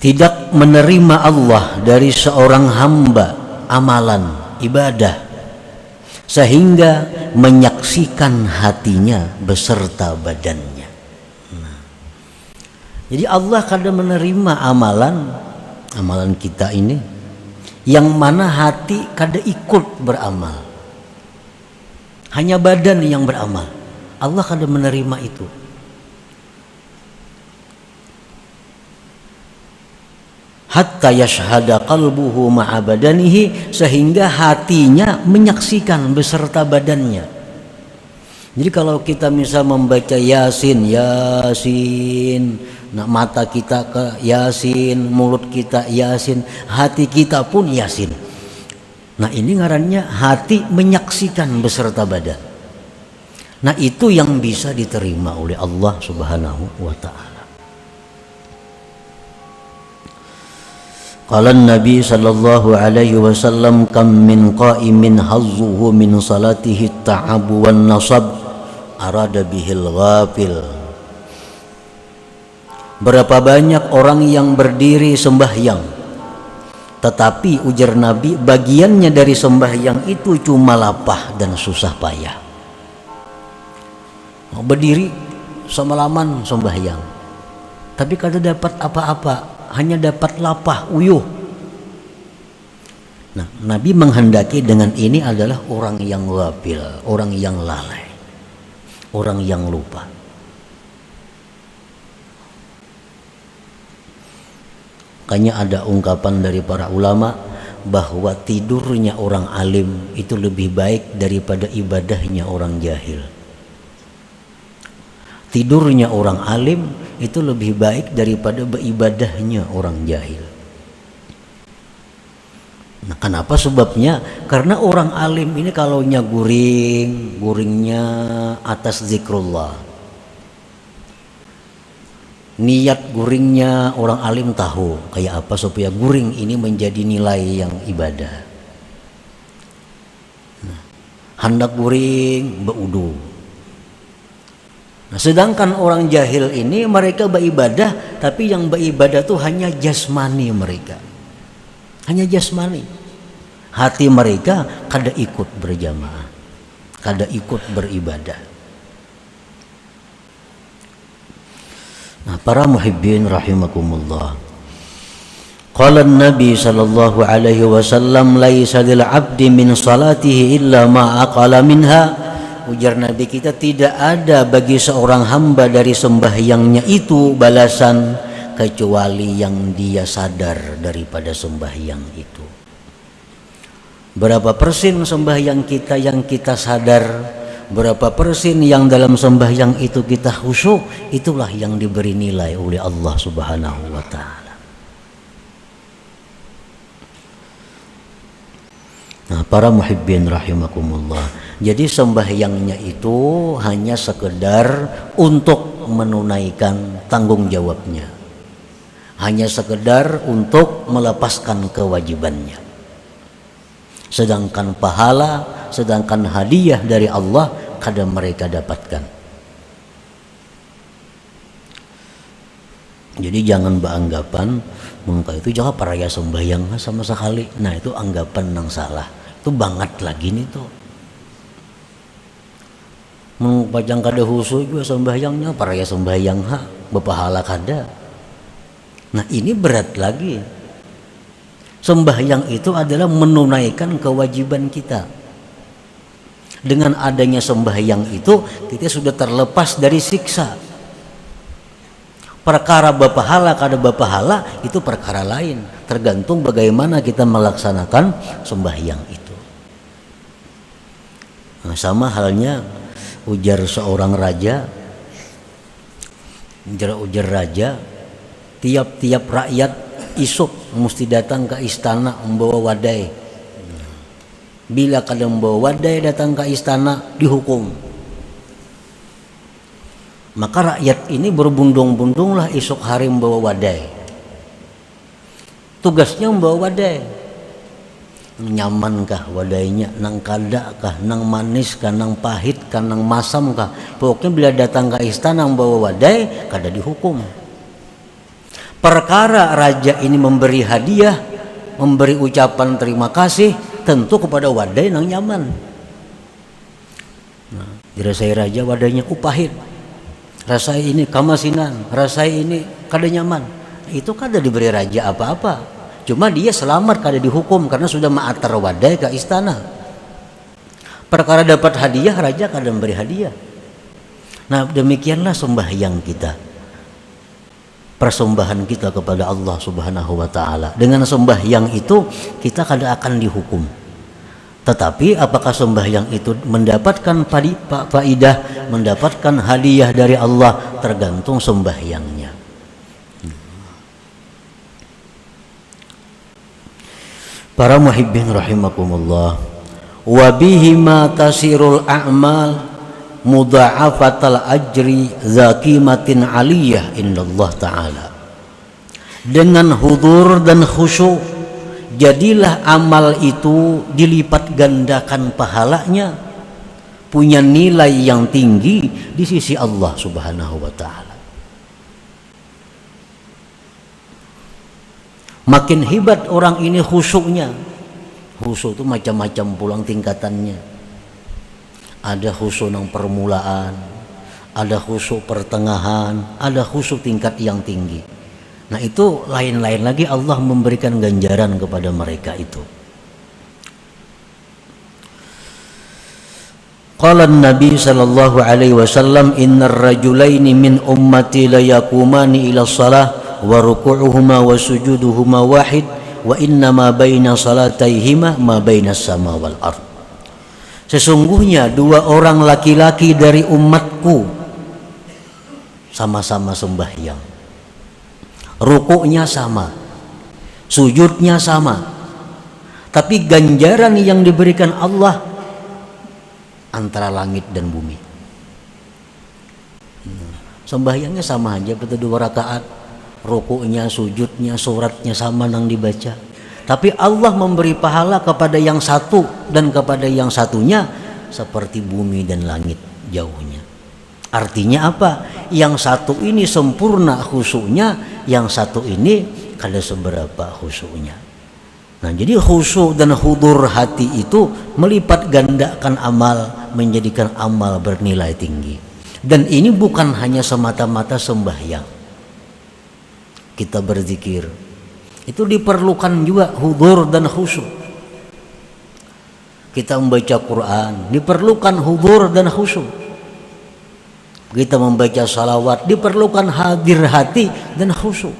tidak menerima Allah dari seorang hamba amalan ibadah sehingga menyaksikan hatinya beserta badannya. Jadi Allah kadang menerima amalan kita ini yang mana hati kadang ikut beramal, hanya badan yang beramal. Allah kadang menerima itu. Hatta yashhada qalbuhu ma'a badanihi, sehingga hatinya menyaksikan beserta badannya. Jadi kalau kita misal membaca Yasin, nah mata kita ke Yasin, mulut kita Yasin, hati kita pun Yasin. Nah ini ngarannya hati menyaksikan beserta badan. Nah itu yang bisa diterima oleh Allah Subhanahu wa ta'ala. Qala Nabi sallallahu alaihi wasallam kam min qa'imin hazzuhu min salatihi at-ta'ab wan nasab arada bihil ghafil. Berapa banyak orang yang berdiri sembahyang, tetapi ujar Nabi bagiannya dari sembahyang itu cuma lapah dan susah payah. Berdiri semalaman sembahyang, tapi kada dapat apa-apa, hanya dapat lapah, uyuh. Nah, Nabi menghendaki dengan ini adalah orang yang ghafil, orang yang lalai, orang yang lupa. Makanya ada ungkapan dari para ulama bahwa tidurnya orang alim itu lebih baik daripada ibadahnya orang jahil. Tidurnya orang alim itu lebih baik daripada beribadahnya orang jahil. Nah, kenapa sebabnya? Karena orang alim ini kalaunya guringnya atas zikrullah. Niat guringnya orang alim tahu kayak apa supaya guring ini menjadi nilai yang ibadah. Nah, hendak guring berudu. Nah, sedangkan orang jahil ini mereka beribadah, tapi yang beribadah tuh hanya jasmani mereka, hanya jasmani. Hati mereka kada ikut berjamaah, kada ikut beribadah. Nah, para muhibbin rahimakumullah. Qala Nabi sallallahu alaihi wasallam laisa lil 'abdi min salatihi illa ma aqala minha. Ujar Nabi kita, tidak ada bagi seorang hamba dari sembahyangnya itu balasan kecuali yang dia sadar daripada sembahyang itu. Berapa persen sembahyang kita yang kita sadar, berapa persen yang dalam sembahyang itu kita khusyuk, itulah yang diberi nilai oleh Allah Subhanahu wa ta'ala. Nah, para muhibbin rahimakumullah, jadi sembahyangnya itu hanya sekedar untuk menunaikan tanggung jawabnya, hanya sekedar untuk melepaskan kewajibannya. Sedangkan pahala, sedangkan hadiah dari Allah kada mereka dapatkan. Jadi jangan beranggapan mengka itu jangan paraya sembahyang sama sekali. Nah itu anggapan yang salah. Itu banget lagi nih tuh. Mengpajang kada khusyuk juga sembahyangnya paraya sembahyang berpahala kada. Nah ini berat lagi. Sembahyang itu adalah menunaikan kewajiban kita. Dengan adanya sembahyang itu kita sudah terlepas dari siksa. Perkara berpahala kada berpahala itu perkara lain, tergantung bagaimana kita melaksanakan sembahyang itu. Nah, sama halnya ujar seorang raja, ujar raja, tiap-tiap rakyat isuk mesti datang ke istana membawa wadai. Bila kada membawa wadai datang ke istana dihukum. Maka rakyat ini berbundung-bundunglah esok hari membawa wadai. Tugasnya membawa wadai. Nyamankah wadainya, nang kadakah, nang maniskah, nang pahitkah, nang masamkah. Pokoknya bila datang ke istana bawa wadai, kada dihukum. Perkara raja ini memberi hadiah, memberi ucapan terima kasih, tentu kepada wadai nang nyaman. Nah, dirasai raja wadainya pahit, rasai ini kamasinan, rasai ini kada nyaman. Itu kada diberi raja apa-apa. Cuma dia selamat kada dihukum karena sudah ma'atar wadai ke istana. Perkara dapat hadiah, raja kada memberi hadiah. Nah, demikianlah sembahyang kita, persembahan kita kepada Allah Subhanahu wa ta'ala. Dengan sembahyang itu kita kada akan dihukum. Tetapi apakah sembahyang itu mendapatkan faidah, mendapatkan hadiah dari Allah, tergantung sembahyangnya. Para muhibbin rahimakumullah, wa bihima tasirul a'mal mudha'afatal ajri zakimatin aliyah indallah ta'ala. Dengan hudur dan khusyuk, jadilah amal itu dilipat gandakan pahalanya, punya nilai yang tinggi di sisi Allah Subhanahu wa ta'ala. Makin hebat orang ini khusyuknya. Khusyuk itu macam-macam pulang tingkatannya. Ada khusyuk yang permulaan, ada khusyuk pertengahan, ada khusyuk tingkat yang tinggi. Nah, itu lain-lain lagi Allah memberikan ganjaran kepada mereka itu. Qala Nabi sallallahu alaihi wasallam, innar rajulaini min ummati la yaqumani ila shalah wa ruku'uhuma wa sujuduhuma wahid wa inna ma baina salataihima ma baina sama wal ard. Sesungguhnya dua orang laki-laki dari umatku sama-sama sembahyang, rukuknya sama, sujudnya sama, tapi ganjaran yang diberikan Allah antara langit dan bumi. Sembahyangnya sama aja, betul 2 rakaat, rukuknya, sujudnya, suratnya sama nang dibaca. Tapi Allah memberi pahala kepada yang satu dan kepada yang satunya seperti bumi dan langit jauhnya. Artinya apa? Yang satu ini sempurna khusyuknya, yang satu ini kada seberapa khusyuknya. Nah, jadi khusyuk dan hudur hati itu melipat gandakan amal, menjadikan amal bernilai tinggi. Dan ini bukan hanya semata-mata sembahyang. Kita berzikir itu diperlukan juga hudur dan khusyuk. Kita membaca Quran diperlukan hudur dan khusyuk. Kita membaca salawat diperlukan hadir hati dan khusyuk,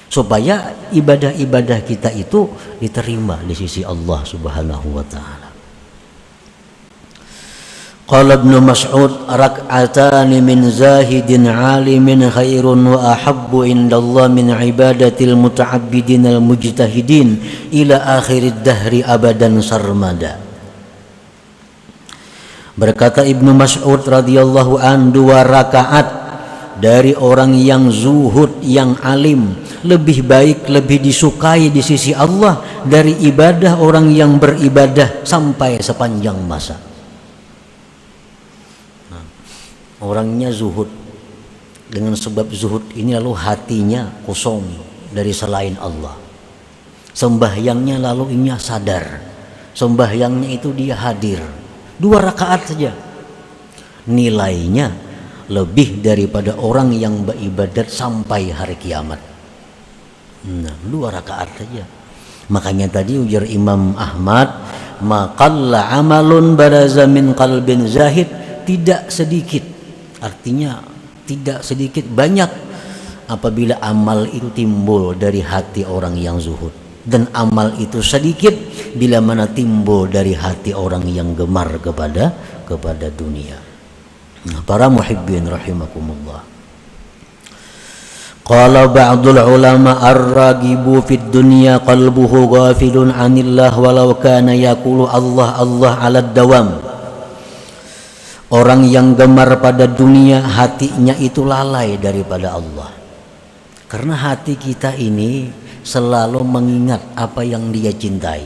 supaya ibadah-ibadah kita itu diterima di sisi Allah Subhanahu wa ta'ala. Qala Ibnu Mas'ud, rak'atani min zahidin 'alimin khairun wa ahabbu indallah min ibadatil muta'abbidin al-mujtahidin ila akhirid dahri abadan sarmada. Berkata Ibnu Mas'ud radhiyallahu an, 2 rakaat dari orang yang zuhud, yang alim, lebih baik, lebih disukai di sisi Allah dari ibadah orang yang beribadah sampai sepanjang masa. Orangnya zuhud, dengan sebab zuhud ini lalu hatinya kosong dari selain Allah. Sembahyangnya lalu ini sadar, sembahyangnya itu dia hadir 2 rakaat saja, nilainya lebih daripada orang yang beribadat sampai hari kiamat. Nah, 2 rakaat saja. Makanya tadi ujar Imam Ahmad, maqalla amalun baraza min qalbin zahid, tidak sedikit, artinya tidak sedikit, banyak apabila amal itu timbul dari hati orang yang zuhud, dan amal itu sedikit bila mana timbul dari hati orang yang gemar kepada dunia. Nah, para muhibbin rahimakumullah, qala ba'dul ulama ar-ragibu fid dunya qalbuhu ghafilun 'anillah walau kana yaqulu Allah Allah 'alad dawam. Orang yang gemar pada dunia, hatinya itu lalai daripada Allah. Karena hati kita ini selalu mengingat apa yang dia cintai.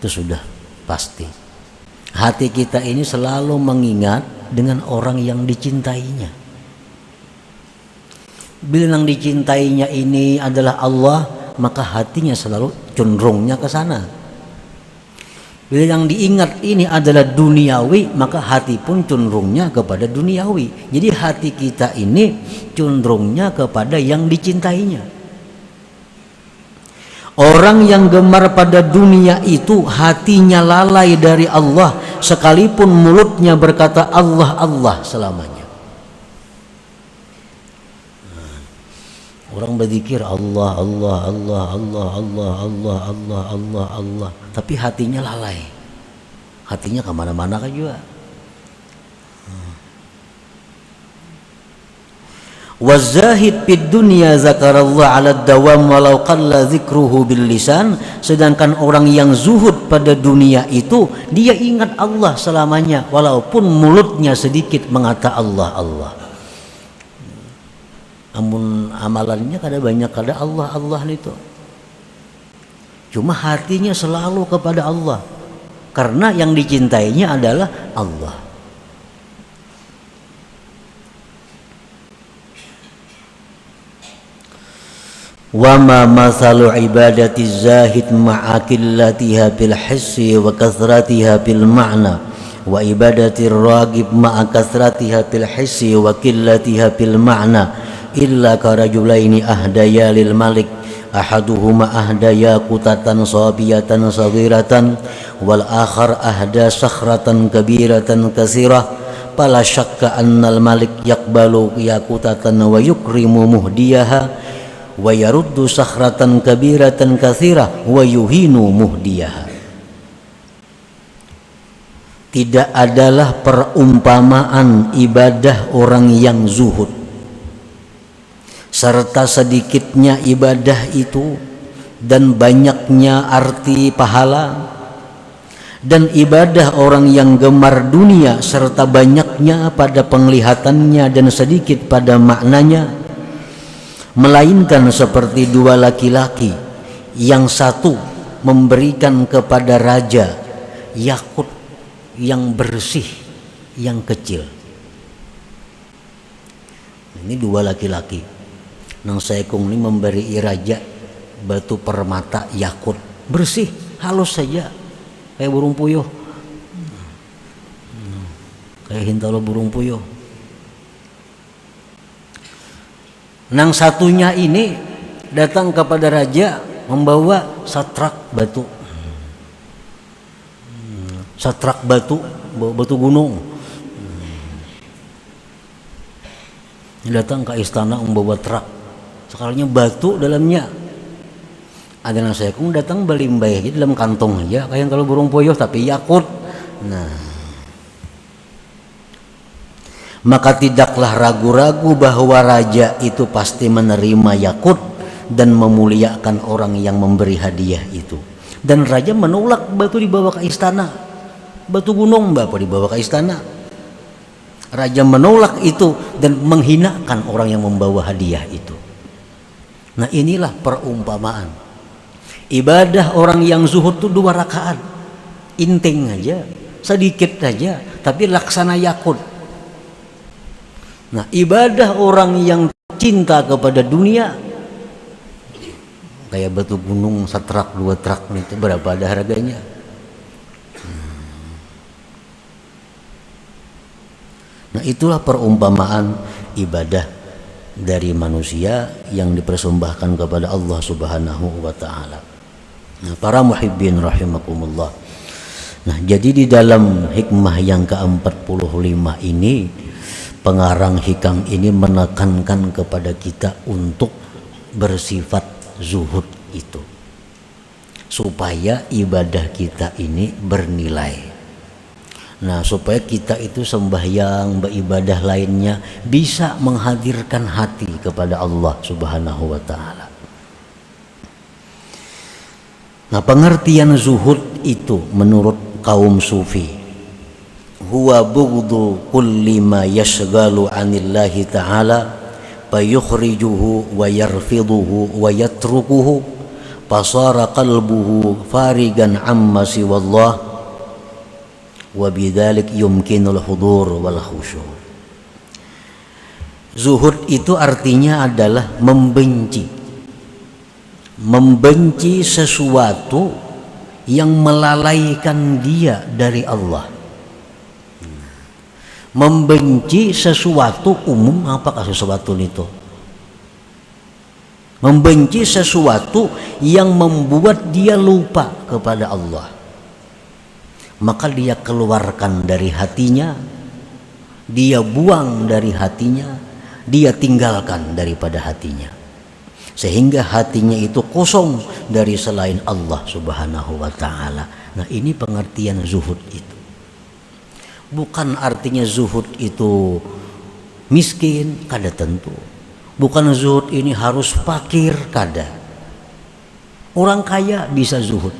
Itu sudah pasti. Hati kita ini selalu mengingat dengan orang yang dicintainya. Bila yang dicintainya ini adalah Allah, maka hatinya selalu cenderungnya ke sana. Bila yang diingat ini adalah duniawi, maka hati pun cenderungnya kepada duniawi. Jadi hati kita ini cenderungnya kepada yang dicintainya. Orang yang gemar pada dunia itu hatinya lalai dari Allah, sekalipun mulutnya berkata Allah Allah selamanya. Orang berzikir Allah Allah Allah Allah Allah Allah Allah Allah Allah, tapi hatinya lalai, hatinya kemana-mana kan juga. Wazahid fid dunya zakarallah ala dawam walau qalla dzikruhu bil lisan. Sedangkan orang yang zuhud pada dunia itu dia ingat Allah selamanya walaupun mulutnya sedikit mengata Allah Allah. Amun amalannya kada banyak, kada Allah Allah itu. Cuma hatinya selalu kepada Allah karena yang dicintainya adalah Allah. Wa ma masalu ibadati zahid ma'a qillatiha bil hissi wa kathratiha bil ma'na wa ibadati ragib ma'a kathratiha bil hissi wa qillatiha bil ma'na illa karajulaini ahdaya lil malik ahaduhuma ahdaya qutatan sabiyatan saghiratan wal akhar ahda sakhratan kabiratan katsirah fala syakka annal malik yaqbalu yaqutatan wa yukrimu muhdiyaha wa yaruddu sakhratan kabiratan katsirah wa yuhinu muhdiyaha. Tidak adalah perumpamaan ibadah orang yang zuhud serta sedikitnya ibadah itu dan banyaknya arti pahala, dan ibadah orang yang gemar dunia serta banyaknya pada penglihatannya dan sedikit pada maknanya, melainkan seperti dua laki-laki yang satu memberikan kepada raja yakut yang bersih yang kecil. Ini dua laki-laki nang saekung ini memberi raja batu permata yakut bersih halus saja kayak burung puyuh, kayak hintalo burung puyuh. Nang satunya ini datang kepada raja membawa satrak batu, satrak batu, batu gunung. Datang ke istana membawa truk, sekalinya batu dalamnya. Ada nang saya kung datang belimbay aja dalam kantong aja kayak kalau burung puyuh tapi yakut. Nah, maka tidaklah ragu-ragu bahwa raja itu pasti menerima yakut dan memuliakan orang yang memberi hadiah itu. Dan raja menolak batu dibawa ke istana, batu gunung bapak dibawa ke istana. Raja menolak itu dan menghinakan orang yang membawa hadiah itu. Nah, inilah perumpamaan ibadah orang yang zuhud itu 2 rakaat, inting aja, sedikit aja, tapi laksana yakut. Nah, ibadah orang yang cinta kepada dunia kayak batu gunung setrak 2 trak itu berapa ada harganya? Nah, itulah perumpamaan ibadah dari manusia yang dipersembahkan kepada Allah Subhanahu wa taala. Nah, para muhibbin rahimakumullah. Nah, jadi di dalam hikmah yang ke-45 ini pengarang hikam ini menekankan kepada kita untuk bersifat zuhud itu supaya ibadah kita ini bernilai. Nah, supaya kita itu sembahyang, beribadah lainnya bisa menghadirkan hati kepada Allah Subhanahu wa taala. Nah, pengertian zuhud itu menurut kaum sufi huwa bughdu kulli ma yashghalu 'anillahi ta'ala fayukhrijuhu wa yarfiduhu wa yatrukuhu fasara qalbuhu farigan amma siwallah wa bidzalik yumkinul hudur wal khusyu'. Zuhud itu artinya adalah membenci sesuatu yang melalaikan dia dari Allah. Membenci sesuatu umum, apakah sesuatu itu? Membenci sesuatu yang membuat dia lupa kepada Allah. Maka dia keluarkan dari hatinya, dia buang dari hatinya, dia tinggalkan daripada hatinya. Sehingga hatinya itu kosong dari selain Allah Subhanahu wa ta'ala. Nah, ini pengertian zuhud itu. Bukan artinya zuhud itu miskin, kada tentu. Bukan zuhud ini harus fakir, kada. Orang kaya bisa zuhud.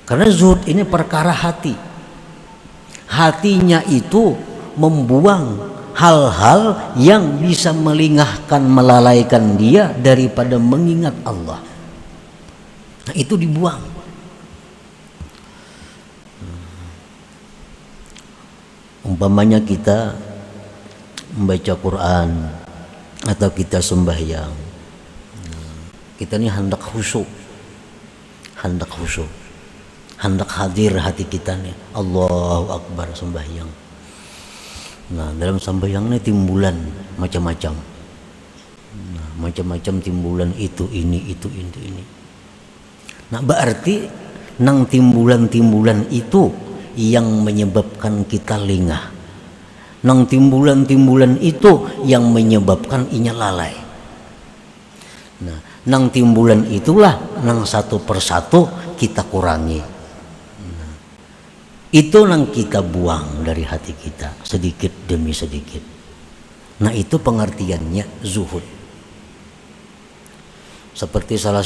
Karena zuhud ini perkara hati. Hatinya itu membuang hal-hal yang bisa melingahkan, melalaikan dia daripada mengingat Allah. Nah, itu dibuang. Umpamanya kita membaca Quran atau kita sembahyang, kita ini hendak khusyuk, hendak hadir hati kita nih, Allahu Akbar sembahyang. Nah, dalam sembahyang ini timbulan macam-macam. Nah, macam-macam timbulan itu ini. Nah, berarti nang timbulan-timbulan itu yang menyebabkan kita lengah. Nang timbulan-timbulan itu yang menyebabkan inya lalai. Nah, nang timbulan itulah nang satu persatu kita kurangi. Nah, itu nang kita buang dari hati kita sedikit demi sedikit. Nah, itu pengertiannya zuhud. Seperti salah